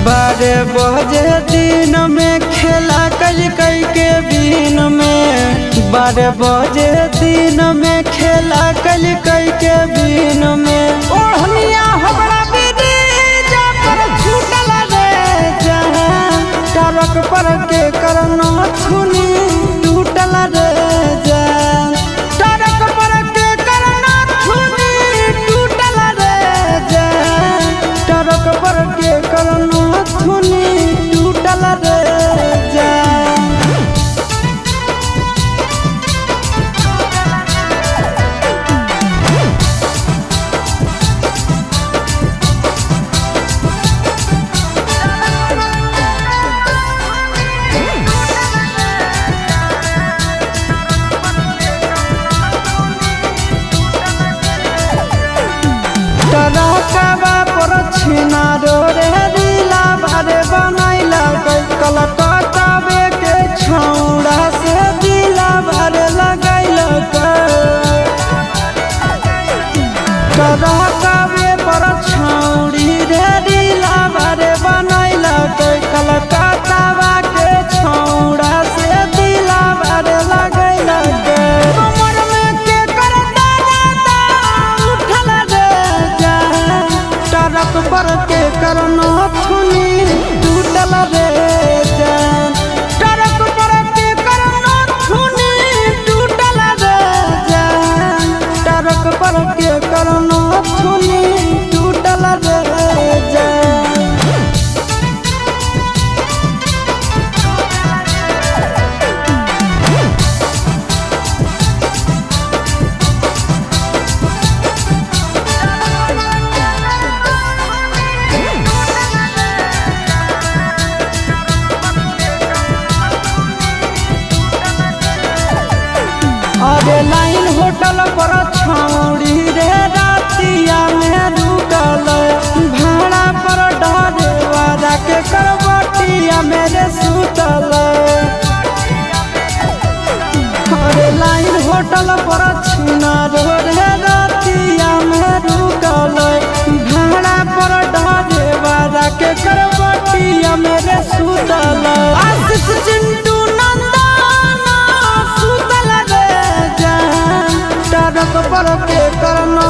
12 बजे दिन में खेला कल कई के बीन में 12 बजे दिन में खेला कल कई के बीन में ओढ़निया हमरा बिरिजा पर छूटल रे जहां टरक पर के करना छुनी टूटल रे जहां टरक पर के करना छुनी टूटल रे जहां टरक पर के करना छुनी टूटल रे जहां टरकवा पर छिना रे दिला भरे बनैला कलकत्तावे के छौड़ा से दिला भरे लगैला टरकवे पर छौड़ी रे दिला भरे बनैला कलकत्तावा के छौड़ा से दिला भरे लगैला कमर में के कर दादा उठल रे टरक पर के करना छुनी टूटल रे जान टरक पर के करना छुनी टूटल रे जान टरक पर के करना छुनी टूटल रे जान अरे लाइन होटल पर छौड़ी रे रातिया में रुकल भाड़ा पर डरे वाला के करवटिया मेरे सुतल अरे लाइन होटल पर छिना रे रातिया में रुकल भाड़ा पर डरे वाला के करवटिया मेरे सुतल आशीष चिंटू नंदन सुतल रे टरक पर के करना